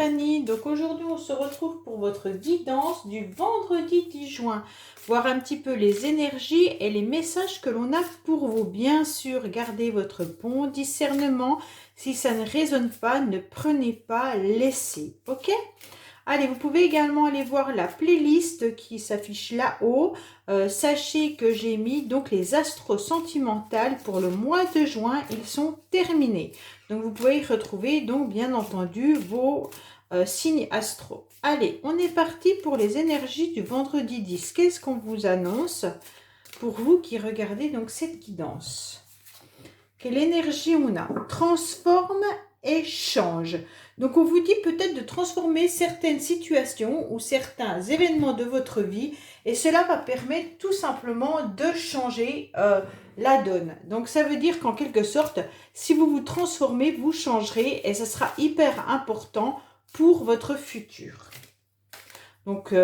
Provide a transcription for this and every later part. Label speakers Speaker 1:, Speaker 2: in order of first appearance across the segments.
Speaker 1: Stéphanie. Donc aujourd'hui, on se retrouve pour votre guidance du vendredi 10 juin. Voir un petit peu les énergies et les messages que l'on a pour vous. Bien sûr, gardez votre bon discernement. Si ça ne résonne pas, ne prenez pas, laissez. Ok ? Allez, vous pouvez également aller voir la playlist qui s'affiche là-haut. Sachez que j'ai mis donc les astros sentimentales pour le mois de juin. Ils sont terminés. Donc, vous pouvez y retrouver donc bien entendu vos signes astro. Allez, on est parti pour les énergies du vendredi 10. Qu'est-ce qu'on vous annonce pour vous qui regardez donc cette guidance? Quelle énergie on a? Transforme et change. Donc, on vous dit peut-être de transformer certaines situations ou certains événements de votre vie et cela va permettre tout simplement de changer la donne. Donc, ça veut dire qu'en quelque sorte, si vous vous transformez, vous changerez et ça sera hyper important pour votre futur. Donc,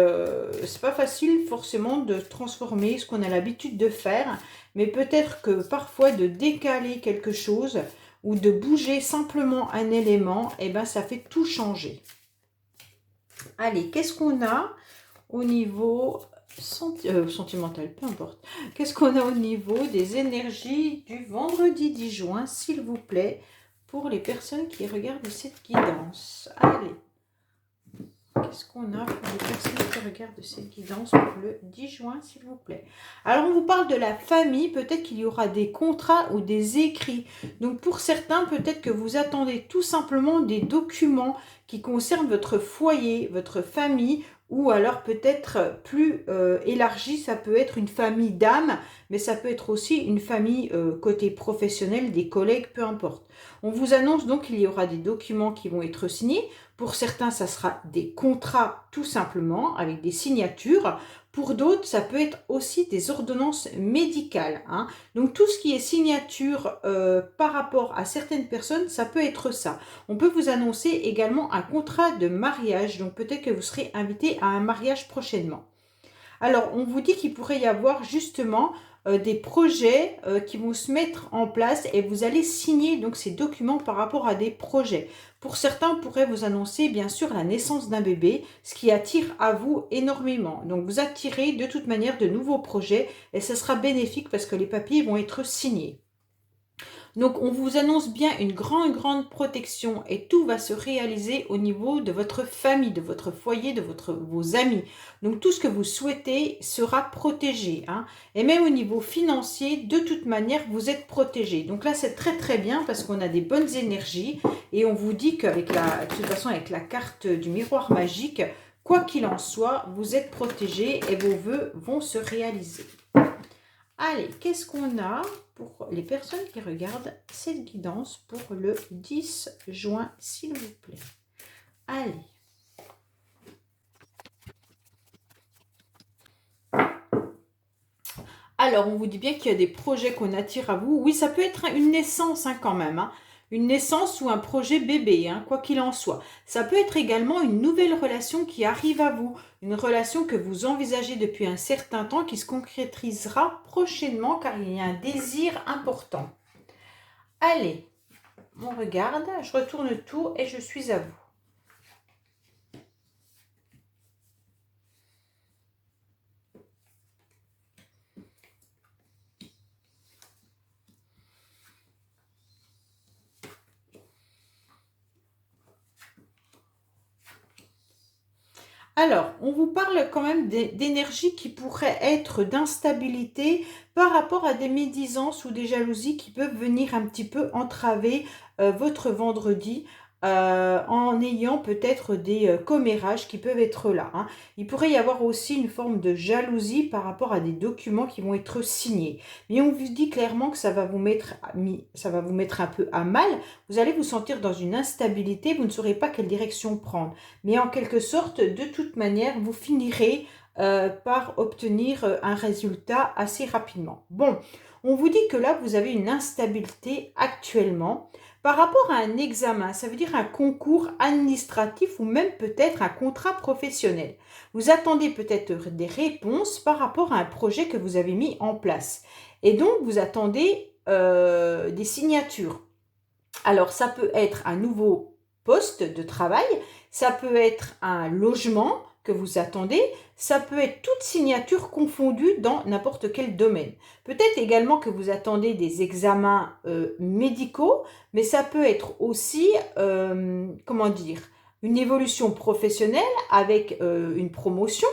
Speaker 1: c'est pas facile forcément de transformer ce qu'on a l'habitude de faire, mais peut-être que parfois de décaler quelque chose ou de bouger simplement un élément, et ben ça fait tout changer. Allez, qu'est-ce qu'on a au niveau sentimental, peu importe. Qu'est-ce qu'on a au niveau des énergies du vendredi 10 juin, s'il vous plaît, pour les personnes qui regardent cette guidance? Allez. Qu'est-ce qu'on a pour les personnes qui regardent cette guidance pour le 10 juin, s'il vous plaît? Alors, on vous parle de la famille. Peut-être qu'il y aura des contrats ou des écrits. Donc, pour certains, peut-être que vous attendez tout simplement des documents qui concernent votre foyer, votre famille, ou alors peut-être plus élargi, ça peut être une famille d'âme, mais ça peut être aussi une famille côté professionnel, des collègues, peu importe. On vous annonce donc qu'il y aura des documents qui vont être signés. Pour certains, ça sera des contrats tout simplement, avec des signatures. Pour d'autres, ça peut être aussi des ordonnances médicales. Hein. Donc, tout ce qui est signature par rapport à certaines personnes, ça peut être ça. On peut vous annoncer également un contrat de mariage. Donc, peut-être que vous serez invité à un mariage prochainement. Alors, on vous dit qu'il pourrait y avoir justement des projets qui vont se mettre en place et vous allez signer donc ces documents par rapport à des projets. Pour certains, on pourrait vous annoncer bien sûr la naissance d'un bébé, ce qui attire à vous énormément. Donc, vous attirez de toute manière de nouveaux projets et ce sera bénéfique parce que les papiers vont être signés. Donc, on vous annonce bien une grande protection et tout va se réaliser au niveau de votre famille, de votre foyer, de vos amis. Donc, tout ce que vous souhaitez sera protégé. Hein. Et même au niveau financier, de toute manière, vous êtes protégé. Donc là, c'est très bien parce qu'on a des bonnes énergies et on vous dit qu'avec de toute façon, avec la carte du miroir magique, quoi qu'il en soit, vous êtes protégé et vos vœux vont se réaliser. Allez, qu'est-ce qu'on a pour les personnes qui regardent cette guidance pour le 10 juin, s'il vous plaît? Allez. Alors, on vous dit bien qu'il y a des projets qu'on attire à vous. Oui, ça peut être une naissance hein, quand même. Hein. Une naissance ou un projet bébé, hein, quoi qu'il en soit. Ça peut être également une nouvelle relation qui arrive à vous. Une relation que vous envisagez depuis un certain temps qui se concrétisera prochainement car il y a un désir important. Allez, on regarde, je retourne tout et je suis à vous. Alors, on vous parle quand même d'énergie qui pourrait être d'instabilité par rapport à des médisances ou des jalousies qui peuvent venir un petit peu entraver votre vendredi en ayant peut-être des commérages qui peuvent être là. Hein. Il pourrait y avoir aussi une forme de jalousie par rapport à des documents qui vont être signés. Mais on vous dit clairement que ça va vous mettre un peu à mal. Vous allez vous sentir dans une instabilité, vous ne saurez pas quelle direction prendre. Mais en quelque sorte, de toute manière, vous finirez par obtenir un résultat assez rapidement. Bon, on vous dit que là, vous avez une instabilité actuellement par rapport à un examen, ça veut dire un concours administratif ou même peut-être un contrat professionnel. Vous attendez peut-être des réponses par rapport à un projet que vous avez mis en place. Et donc, vous attendez des signatures. Alors, ça peut être un nouveau poste de travail, ça peut être un logement que vous attendez, ça peut être toute signature confondue dans n'importe quel domaine. Peut-être également que vous attendez des examens médicaux, mais ça peut être aussi, comment dire, une évolution professionnelle avec une promotion.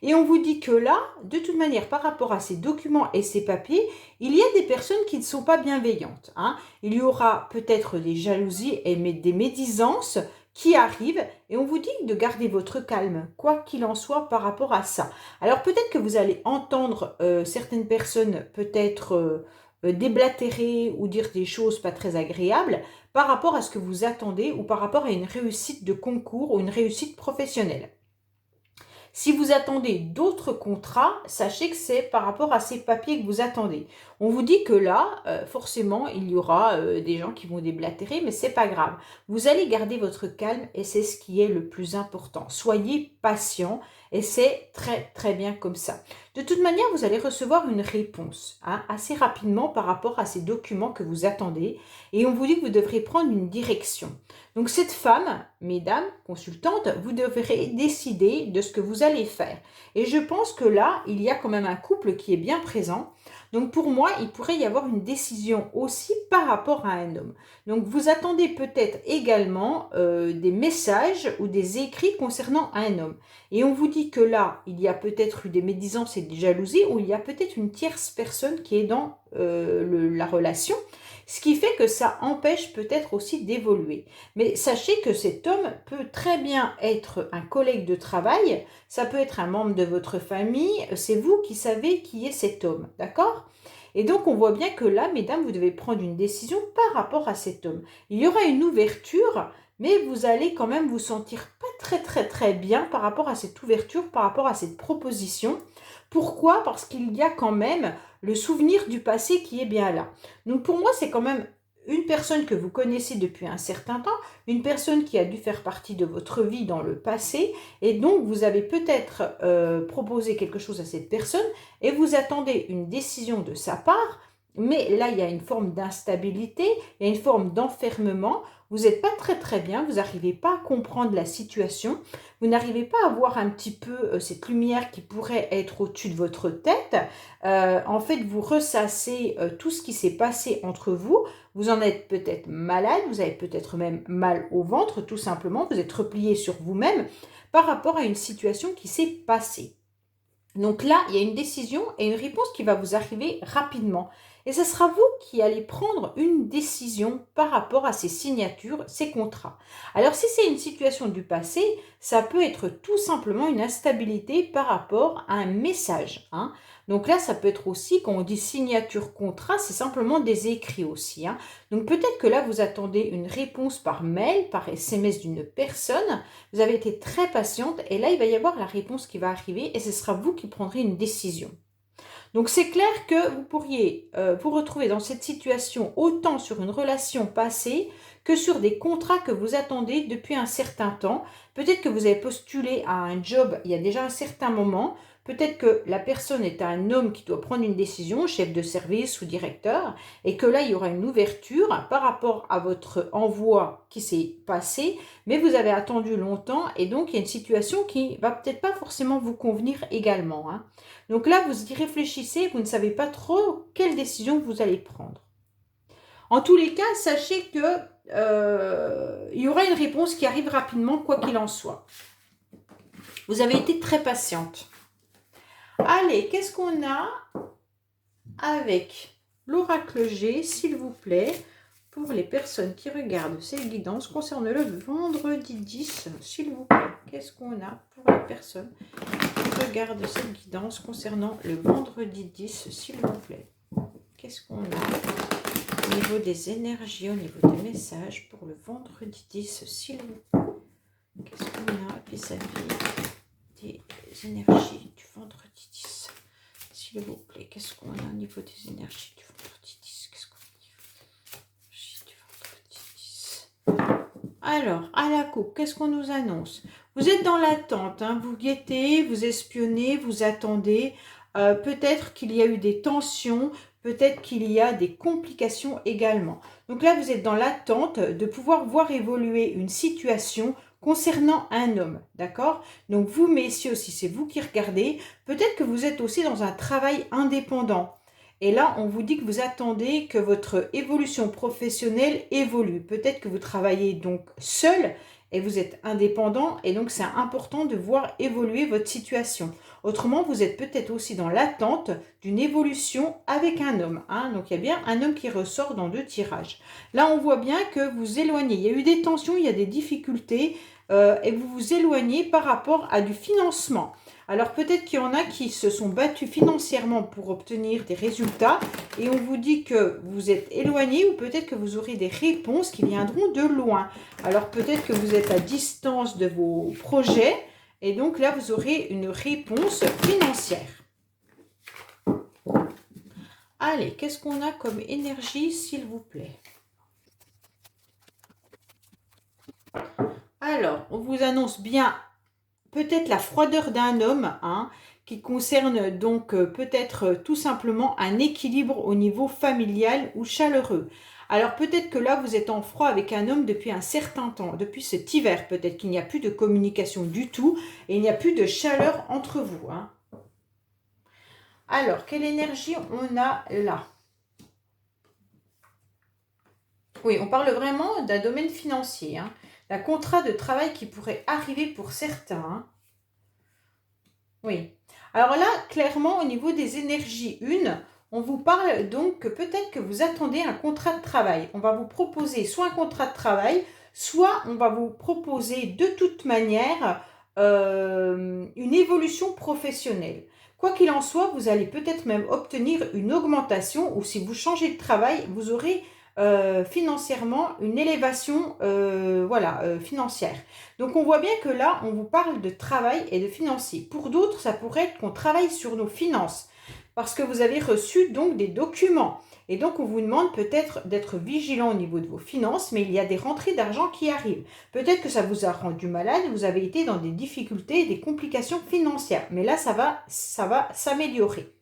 Speaker 1: Et on vous dit que là, de toute manière, par rapport à ces documents et ces papiers, il y a des personnes qui ne sont pas bienveillantes, hein. Il y aura peut-être des jalousies et des médisances qui arrivent et on vous dit de garder votre calme, quoi qu'il en soit par rapport à ça. Alors peut-être que vous allez entendre certaines personnes peut-être déblatérer ou dire des choses pas très agréables par rapport à ce que vous attendez ou par rapport à une réussite de concours ou une réussite professionnelle. Si vous attendez d'autres contrats, sachez que c'est par rapport à ces papiers que vous attendez. On vous dit que là, forcément, il y aura des gens qui vont déblatérer, mais c'est pas grave. Vous allez garder votre calme et c'est ce qui est le plus important. Soyez patient et c'est très très bien comme ça. De toute manière, vous allez recevoir une réponse assez rapidement par rapport à ces documents que vous attendez et on vous dit que vous devrez prendre une direction. Donc cette femme, mesdames, consultantes, vous devrez décider de ce que vous allez faire. Et je pense que là, il y a quand même un couple qui est bien présent. Donc pour moi, il pourrait y avoir une décision aussi par rapport à un homme. Donc vous attendez peut-être également des messages ou des écrits concernant un homme. Et on vous dit que là, il y a peut-être eu des médisances et des jalousies ou il y a peut-être une tierce personne qui est dans la relation. Ce qui fait que ça empêche peut-être aussi d'évoluer. Mais sachez que cet homme peut très bien être un collègue de travail, ça peut être un membre de votre famille, c'est vous qui savez qui est cet homme, d'accord? Et donc on voit bien que là, mesdames, vous devez prendre une décision par rapport à cet homme. Il y aura une ouverture, mais vous allez quand même vous sentir pas très très très bien par rapport à cette ouverture, par rapport à cette proposition. Pourquoi? Parce qu'il y a quand même le souvenir du passé qui est bien là. Donc pour moi, c'est quand même une personne que vous connaissez depuis un certain temps, une personne qui a dû faire partie de votre vie dans le passé, et donc vous avez peut-être proposé quelque chose à cette personne, et vous attendez une décision de sa part, mais là il y a une forme d'instabilité, il y a une forme d'enfermement, vous n'êtes pas très très bien, vous n'arrivez pas à comprendre la situation, vous n'arrivez pas à voir un petit peu cette lumière qui pourrait être au-dessus de votre tête, en fait vous ressassez tout ce qui s'est passé entre vous, vous en êtes peut-être malade, vous avez peut-être même mal au ventre, tout simplement, vous êtes replié sur vous-même par rapport à une situation qui s'est passée. Donc là, il y a une décision et une réponse qui va vous arriver rapidement. Et ce sera vous qui allez prendre une décision par rapport à ces signatures, ces contrats. Alors si c'est une situation du passé, ça peut être tout simplement une instabilité par rapport à un message, hein. Donc là, ça peut être aussi, quand on dit signature contrat, c'est simplement des écrits aussi, hein. Donc peut-être que là, vous attendez une réponse par mail, par SMS d'une personne. Vous avez été très patiente et là, il va y avoir la réponse qui va arriver et ce sera vous qui prendrez une décision. Donc c'est clair que vous pourriez vous retrouver dans cette situation autant sur une relation passée que sur des contrats que vous attendez depuis un certain temps. Peut-être que vous avez postulé à un job il y a déjà un certain moment. Peut-être que la personne est un homme qui doit prendre une décision, chef de service ou directeur, et que là, il y aura une ouverture par rapport à votre envoi qui s'est passé, mais vous avez attendu longtemps et donc il y a une situation qui va peut-être pas forcément vous convenir également, hein. Donc là, vous y réfléchissez, vous ne savez pas trop quelle décision vous allez prendre. En tous les cas, sachez que il y aura une réponse qui arrive rapidement, quoi qu'il en soit. Vous avez été très patiente. Allez, qu'est-ce qu'on a avec l'oracle G, s'il vous plaît, pour les personnes qui regardent ces guidances concernant le vendredi 10, s'il vous plaît. Qu'est-ce qu'on a pour les personnes qui regardent cette guidance concernant le vendredi 10, s'il vous plaît. Qu'est-ce qu'on a au niveau des énergies, au niveau des messages pour le vendredi 10, s'il vous plaît. Qu'est-ce qu'on a vis-à-vis des énergies du vendredi 10, s'il vous plaît. Qu'est-ce qu'on a au niveau des énergies du vendredi 10? Qu'est-ce qu'on a du vendredi 10? Alors, à la coupe, qu'est-ce qu'on nous annonce? Vous êtes dans l'attente, hein, vous guettez, vous espionnez, vous attendez. Peut-être qu'il y a eu des tensions, peut-être qu'il y a des complications également. Donc là, vous êtes dans l'attente de pouvoir voir évoluer une situation concernant un homme, d'accord? Donc vous, messieurs, si c'est vous qui regardez, peut-être que vous êtes aussi dans un travail indépendant. Et là, on vous dit que vous attendez que votre évolution professionnelle évolue. Peut-être que vous travaillez donc seul et vous êtes indépendant et donc c'est important de voir évoluer votre situation. Autrement, vous êtes peut-être aussi dans l'attente d'une évolution avec un homme, hein. Donc, il y a bien un homme qui ressort dans 2 tirages. Là, on voit bien que vous éloignez. Il y a eu des tensions, il y a des difficultés et vous vous éloignez par rapport à du financement. Alors, peut-être qu'il y en a qui se sont battus financièrement pour obtenir des résultats et on vous dit que vous êtes éloigné ou peut-être que vous aurez des réponses qui viendront de loin. Alors, peut-être que vous êtes à distance de vos projets. Et donc là, vous aurez une réponse financière. Allez, qu'est-ce qu'on a comme énergie, s'il vous plaît? Alors, on vous annonce bien peut-être la froideur d'un homme, hein, qui concerne donc peut-être tout simplement un équilibre au niveau familial ou chaleureux. Alors peut-être que là, vous êtes en froid avec un homme depuis un certain temps, depuis cet hiver, peut-être qu'il n'y a plus de communication du tout et il n'y a plus de chaleur entre vous, hein. Alors, quelle énergie on a là? Oui, on parle vraiment d'un domaine financier, hein, d'un contrat de travail qui pourrait arriver pour certains, hein. Oui. Alors là, clairement, au niveau des énergies 1, on vous parle donc que peut-être que vous attendez un contrat de travail. On va vous proposer soit un contrat de travail, soit on va vous proposer de toute manière une évolution professionnelle. Quoi qu'il en soit, vous allez peut-être même obtenir une augmentation ou si vous changez de travail, vous aurez financièrement une élévation financière. Donc on voit bien que là, on vous parle de travail et de financier. Pour d'autres, ça pourrait être qu'on travaille sur nos finances parce que vous avez reçu donc des documents. Et donc on vous demande peut-être d'être vigilant au niveau de vos finances, mais il y a des rentrées d'argent qui arrivent. Peut-être que ça vous a rendu malade, vous avez été dans des difficultés et des complications financières. Mais là, ça va s'améliorer.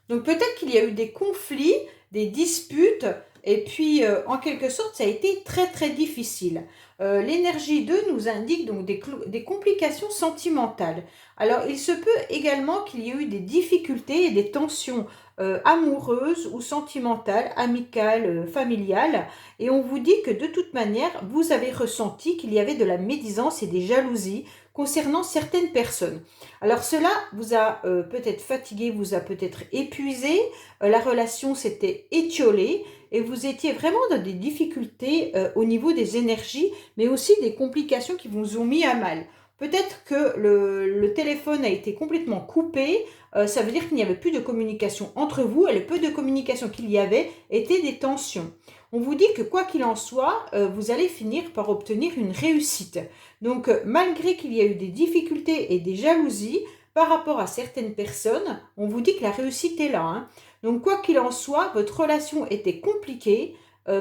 Speaker 1: Donc peut-être qu'il y a eu des conflits, des disputes, et puis en quelque sorte, ça a été très très difficile. L'énergie 2 nous indique donc des complications sentimentales. Alors il se peut également qu'il y ait eu des difficultés et des tensions amoureuses ou sentimentales, amicales, familiales, et on vous dit que de toute manière, vous avez ressenti qu'il y avait de la médisance et des jalousies concernant certaines personnes. Alors cela vous a peut-être fatigué, vous a peut-être épuisé, la relation s'était étiolée et vous étiez vraiment dans des difficultés au niveau des énergies, mais aussi des complications qui vous ont mis à mal. Peut-être que le téléphone a été complètement coupé, ça veut dire qu'il n'y avait plus de communication entre vous et le peu de communication qu'il y avait était des tensions. On vous dit que quoi qu'il en soit, vous allez finir par obtenir une réussite. Donc, malgré qu'il y a eu des difficultés et des jalousies par rapport à certaines personnes, on vous dit que la réussite est là, hein. Donc, quoi qu'il en soit, votre relation était compliquée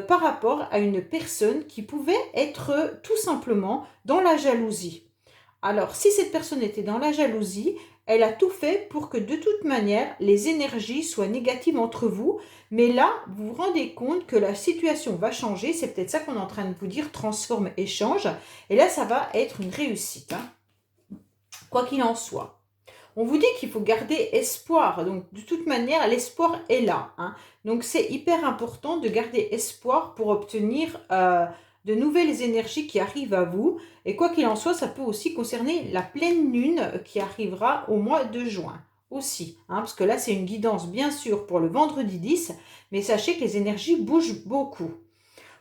Speaker 1: par rapport à une personne qui pouvait être tout simplement dans la jalousie. Alors, si cette personne était dans la jalousie, elle a tout fait pour que de toute manière, les énergies soient négatives entre vous. Mais là, vous vous rendez compte que la situation va changer. C'est peut-être ça qu'on est en train de vous dire, transforme et change. Et là, ça va être une réussite, hein. Quoi qu'il en soit. On vous dit qu'il faut garder espoir. Donc, de toute manière, l'espoir est là, hein. Donc, c'est hyper important de garder espoir pour obtenir de nouvelles énergies qui arrivent à vous. Et quoi qu'il en soit, ça peut aussi concerner la pleine lune qui arrivera au mois de juin aussi, hein, parce que là, c'est une guidance, bien sûr, pour le vendredi 10, mais sachez que les énergies bougent beaucoup.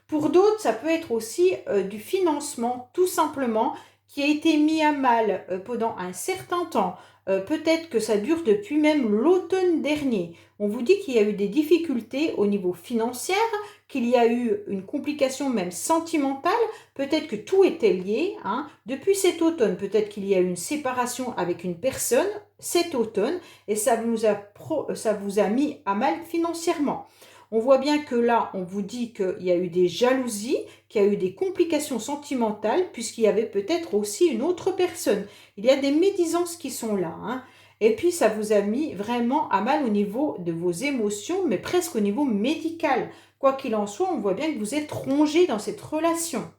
Speaker 1: Pour d'autres, ça peut être aussi du financement, tout simplement, qui a été mis à mal pendant un certain temps. Peut-être que ça dure depuis même l'automne dernier. On vous dit qu'il y a eu des difficultés au niveau financier, qu'il y a eu une complication même sentimentale. Peut-être que tout était lié, hein. Depuis cet automne, peut-être qu'il y a eu une séparation avec une personne cet automne et ça vous a mis à mal financièrement. On voit bien que là, on vous dit qu'il y a eu des jalousies, qu'il y a eu des complications sentimentales, puisqu'il y avait peut-être aussi une autre personne. Il y a des médisances qui sont là, hein. Et puis, ça vous a mis vraiment à mal au niveau de vos émotions, mais presque au niveau médical. Quoi qu'il en soit, on voit bien que vous êtes rongé dans cette relation.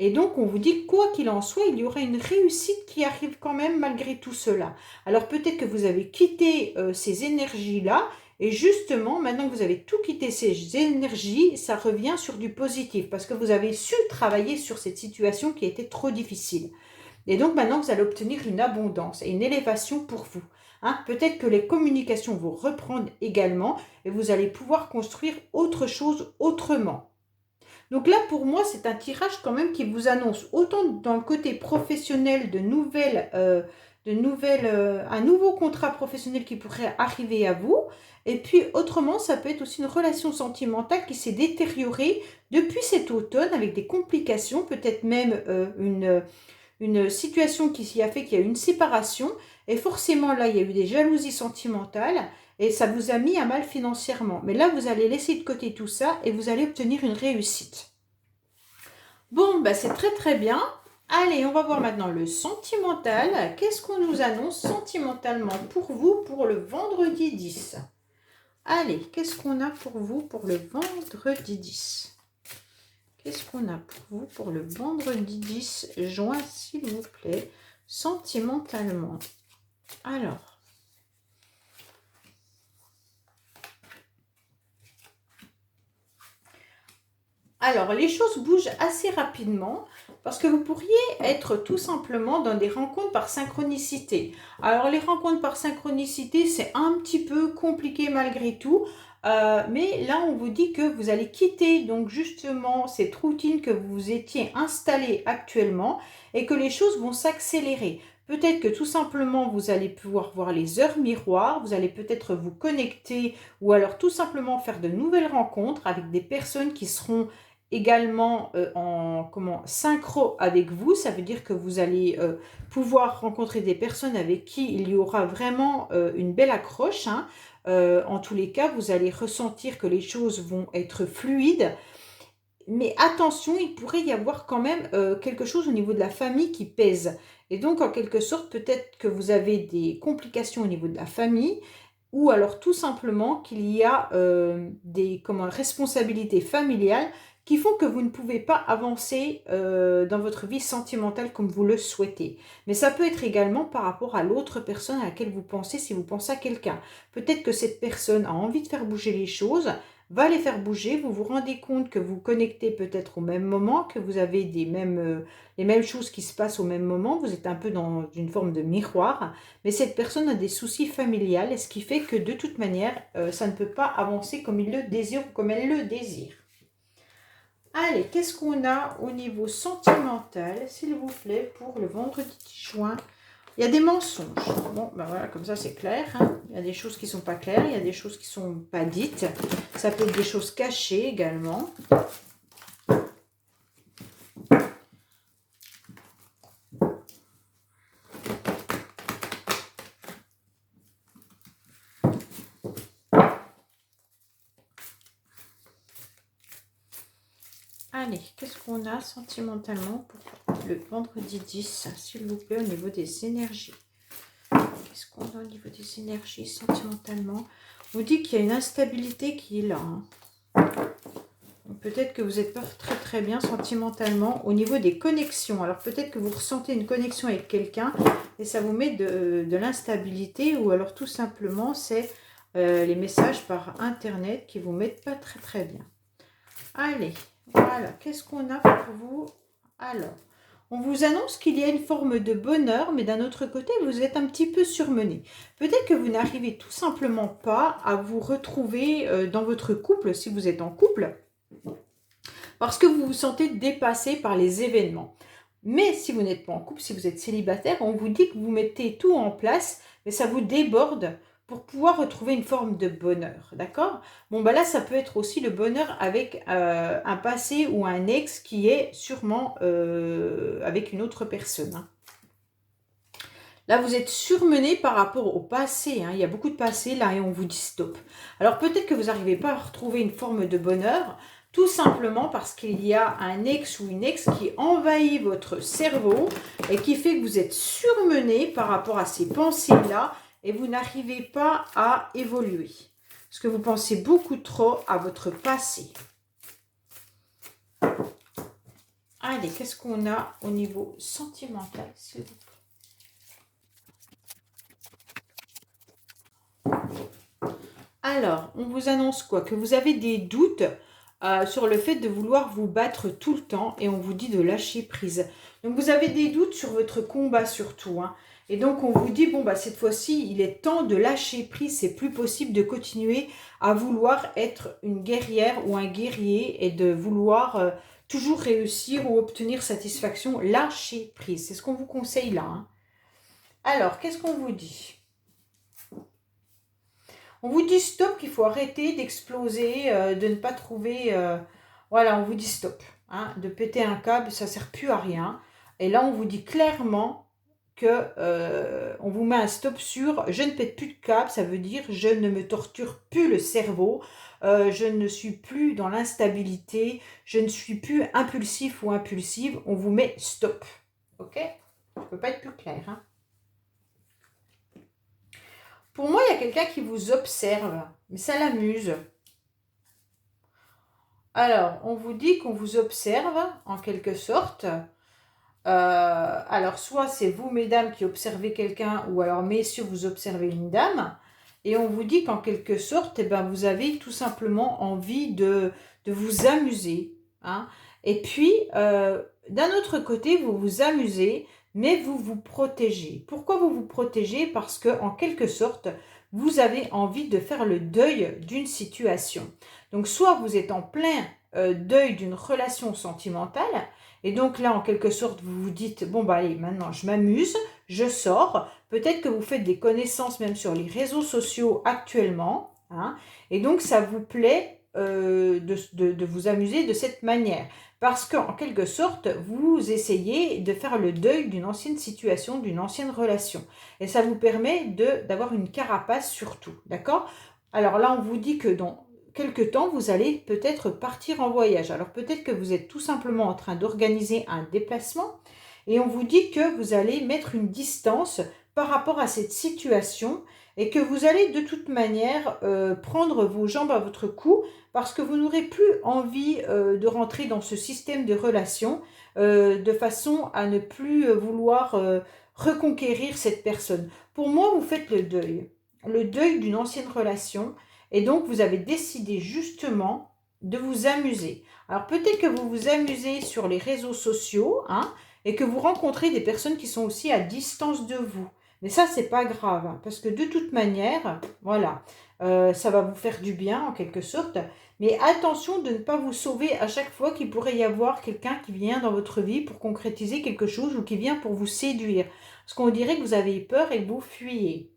Speaker 1: Et donc, on vous dit, quoi qu'il en soit, il y aura une réussite qui arrive quand même malgré tout cela. Alors, peut-être que vous avez quitté ces énergies-là, et justement, maintenant que vous avez tout quitté ces énergies, ça revient sur du positif, parce que vous avez su travailler sur cette situation qui était trop difficile. Et donc, maintenant, vous allez obtenir une abondance et une élévation pour vous. Hein, peut-être que les communications vont reprendre également, et vous allez pouvoir construire autre chose autrement. Donc là, pour moi, c'est un tirage quand même qui vous annonce autant dans le côté professionnel un nouveau contrat professionnel qui pourrait arriver à vous. Et puis autrement, ça peut être aussi une relation sentimentale qui s'est détériorée depuis cet automne avec des complications, peut-être même une situation qui s'y a fait qu'il y a eu une séparation. Et forcément, là, il y a eu des jalousies sentimentales. Et ça vous a mis à mal financièrement. Mais là, vous allez laisser de côté tout ça et vous allez obtenir une réussite. Bon, bah c'est très très bien. Allez, on va voir maintenant le sentimental. Qu'est-ce qu'on nous annonce sentimentalement pour vous pour le vendredi 10? Allez, qu'est-ce qu'on a pour vous pour le vendredi 10? Qu'est-ce qu'on a pour vous pour le vendredi 10 juin, s'il vous plaît, sentimentalement? Alors, les choses bougent assez rapidement parce que vous pourriez être tout simplement dans des rencontres par synchronicité. Alors, les rencontres par synchronicité, c'est un petit peu compliqué malgré tout. Mais là, on vous dit que vous allez quitter donc justement cette routine que vous étiez installée actuellement et que les choses vont s'accélérer. Peut-être que tout simplement, vous allez pouvoir voir les heures miroirs, vous allez peut-être vous connecter ou alors tout simplement faire de nouvelles rencontres avec des personnes qui seront également synchro avec vous. Ça veut dire que vous allez pouvoir rencontrer des personnes avec qui il y aura vraiment une belle accroche. Hein. En tous les cas, vous allez ressentir que les choses vont être fluides. Mais attention, il pourrait y avoir quand même quelque chose au niveau de la famille qui pèse. Et donc, en quelque sorte, peut-être que vous avez des complications au niveau de la famille ou alors tout simplement qu'il y a des responsabilités familiales qui font que vous ne pouvez pas avancer dans votre vie sentimentale comme vous le souhaitez. Mais ça peut être également par rapport à l'autre personne à laquelle vous pensez, si vous pensez à quelqu'un. Peut-être que cette personne a envie de faire bouger les choses, va les faire bouger, vous vous rendez compte que vous connectez peut-être au même moment, que vous avez les mêmes choses qui se passent au même moment, vous êtes un peu dans une forme de miroir, mais cette personne a des soucis familiales, ce qui fait que de toute manière, ça ne peut pas avancer comme il le désire ou comme elle le désire. Allez, qu'est-ce qu'on a au niveau sentimental, s'il vous plaît, pour le vendredi 10 juin? Il y a des mensonges. Bon, ben voilà, comme ça c'est clair. Hein. Il y a des choses qui ne sont pas claires, il y a des choses qui ne sont pas dites. Ça peut être des choses cachées également. Allez, qu'est-ce qu'on a sentimentalement pour le vendredi 10, s'il vous plaît, au niveau des énergies? Qu'est-ce qu'on a au niveau des énergies sentimentalement? On vous dit qu'il y a une instabilité qui est là. Hein. Peut-être que vous n'êtes pas très très bien sentimentalement au niveau des connexions. Alors peut-être que vous ressentez une connexion avec quelqu'un et ça vous met de l'instabilité ou alors tout simplement c'est les messages par internet qui vous mettent pas très très bien. Allez, voilà, qu'est-ce qu'on a pour vous? Alors, on vous annonce qu'il y a une forme de bonheur, mais d'un autre côté, vous êtes un petit peu surmené. Peut-être que vous n'arrivez tout simplement pas à vous retrouver dans votre couple, si vous êtes en couple, parce que vous vous sentez dépassé par les événements. Mais si vous n'êtes pas en couple, si vous êtes célibataire, on vous dit que vous mettez tout en place, mais ça vous déborde pour pouvoir retrouver une forme de bonheur, d'accord? Bon, bah là, ça peut être aussi le bonheur avec un passé ou un ex qui est sûrement avec une autre personne. Hein. Là, vous êtes surmené par rapport au passé. Hein. Il y a beaucoup de passé là et on vous dit stop. Alors, peut-être que vous n'arrivez pas à retrouver une forme de bonheur, tout simplement parce qu'il y a un ex ou une ex qui envahit votre cerveau et qui fait que vous êtes surmené par rapport à ces pensées-là et vous n'arrivez pas à évoluer. Parce que vous pensez beaucoup trop à votre passé. Allez, qu'est-ce qu'on a au niveau sentimental, s'il vous plaît? Alors, on vous annonce quoi? Que vous avez des doutes sur le fait de vouloir vous battre tout le temps et on vous dit de lâcher prise. Donc, vous avez des doutes sur votre combat surtout. Hein. Et donc, on vous dit, bon, bah, cette fois-ci, il est temps de lâcher prise. C'est plus possible de continuer à vouloir être une guerrière ou un guerrier et de vouloir toujours réussir ou obtenir satisfaction. Lâcher prise, c'est ce qu'on vous conseille là. Hein. Alors, qu'est-ce qu'on vous dit? On vous dit stop, qu'il faut arrêter d'exploser, de ne pas trouver... voilà, on vous dit stop. Hein, de péter un câble, ça ne sert plus à rien. Et là, on vous dit clairement que on vous met un stop sur « je ne pète plus de câble », ça veut dire « je ne me torture plus le cerveau, je ne suis plus dans l'instabilité, je ne suis plus impulsif ou impulsive ». On vous met stop. Ok? Je ne peux pas être plus clair. Hein. Pour moi, il y a quelqu'un qui vous observe, mais ça l'amuse. Alors, on vous dit qu'on vous observe, en quelque sorte. Alors, soit c'est vous, mesdames, qui observez quelqu'un, ou alors, messieurs, vous observez une dame. Et on vous dit qu'en quelque sorte, eh ben, vous avez tout simplement envie de vous amuser. Hein. Et puis, d'un autre côté, vous vous amusez, mais vous vous protégez. Pourquoi vous vous protégez? Parce que, en quelque sorte, vous avez envie de faire le deuil d'une situation. Donc, soit vous êtes en plein deuil d'une relation sentimentale, et donc là, en quelque sorte, vous vous dites, bon, bah allez, maintenant, je m'amuse, je sors. Peut-être que vous faites des connaissances même sur les réseaux sociaux actuellement, hein, et donc, ça vous plaît de vous amuser de cette manière. Parce qu'en quelque sorte, vous essayez de faire le deuil d'une ancienne situation, d'une ancienne relation. Et ça vous permet d'avoir une carapace sur tout, d'accord? Alors là, on vous dit que dans quelque temps, vous allez peut-être partir en voyage. Alors peut-être que vous êtes tout simplement en train d'organiser un déplacement et on vous dit que vous allez mettre une distance par rapport à cette situation et que vous allez de toute manière prendre vos jambes à votre cou parce que vous n'aurez plus envie de rentrer dans ce système de relation de façon à ne plus vouloir reconquérir cette personne. Pour moi, vous faites le deuil d'une ancienne relation et donc vous avez décidé justement de vous amuser. Alors peut-être que vous vous amusez sur les réseaux sociaux hein, et que vous rencontrez des personnes qui sont aussi à distance de vous. Mais ça, c'est pas grave, hein, parce que de toute manière, voilà, ça va vous faire du bien en quelque sorte. Mais attention de ne pas vous sauver à chaque fois qu'il pourrait y avoir quelqu'un qui vient dans votre vie pour concrétiser quelque chose ou qui vient pour vous séduire. Parce qu'on dirait que vous avez peur et que vous fuyez.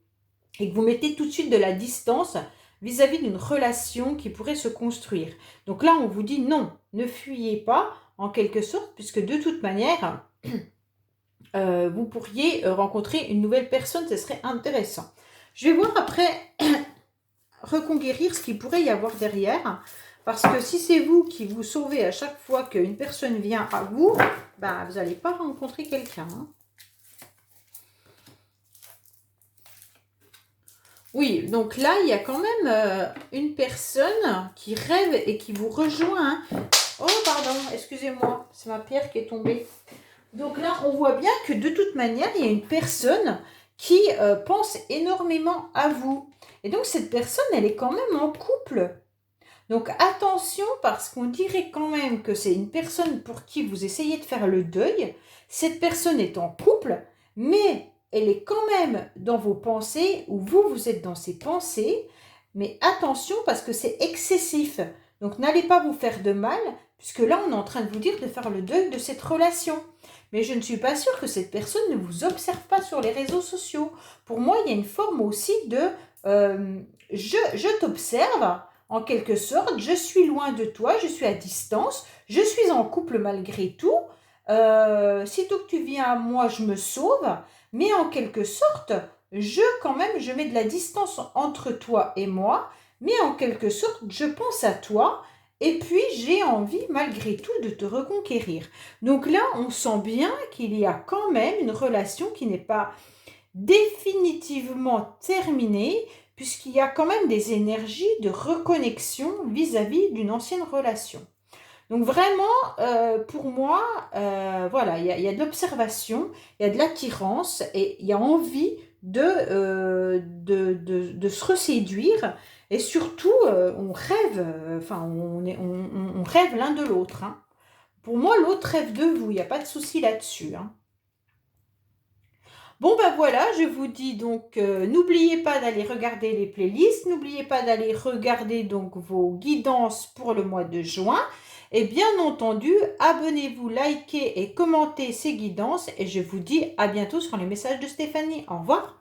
Speaker 1: Et que vous mettez tout de suite de la distance vis-à-vis d'une relation qui pourrait se construire. Donc là, on vous dit non, ne fuyez pas en quelque sorte, puisque de toute manière... vous pourriez rencontrer une nouvelle personne, ce serait intéressant. Je vais voir après reconquérir ce qu'il pourrait y avoir derrière, parce que si c'est vous qui vous sauvez à chaque fois qu'une personne vient à vous, ben, vous n'allez pas rencontrer quelqu'un. Hein. Oui, donc là, il y a quand même une personne qui rêve et qui vous rejoint. Hein. Oh, pardon, excusez-moi, c'est ma pierre qui est tombée. Donc là, on voit bien que de toute manière, il y a une personne qui pense énormément à vous. Et donc, cette personne, elle est quand même en couple. Donc, attention, parce qu'on dirait quand même que c'est une personne pour qui vous essayez de faire le deuil. Cette personne est en couple, mais elle est quand même dans vos pensées, ou vous êtes dans ses pensées. Mais attention, parce que c'est excessif. Donc, n'allez pas vous faire de mal, puisque là, on est en train de vous dire de faire le deuil de cette relation. Mais je ne suis pas sûre que cette personne ne vous observe pas sur les réseaux sociaux. Pour moi, il y a une forme aussi de je t'observe, en quelque sorte, je suis loin de toi, je suis à distance, je suis en couple malgré tout. Sitôt que tu viens à moi, je me sauve. Mais en quelque sorte, je mets de la distance entre toi et moi. Mais en quelque sorte, je pense à toi. Et puis, j'ai envie, malgré tout, de te reconquérir. Donc là, on sent bien qu'il y a quand même une relation qui n'est pas définitivement terminée, puisqu'il y a quand même des énergies de reconnexion vis-à-vis d'une ancienne relation. Donc vraiment, pour moi, voilà, il y a de l'observation, il y a de l'attirance et il y a envie de se reséduire. Et surtout, on rêve, enfin, on rêve l'un de l'autre, hein. Pour moi, l'autre rêve de vous, il n'y a pas de souci là-dessus, hein. Bon ben voilà, je vous dis donc, n'oubliez pas d'aller regarder les playlists, n'oubliez pas d'aller regarder donc vos guidances pour le mois de juin. Et bien entendu, abonnez-vous, likez et commentez ces guidances. Et je vous dis à bientôt sur les messages de Stéphanie. Au revoir.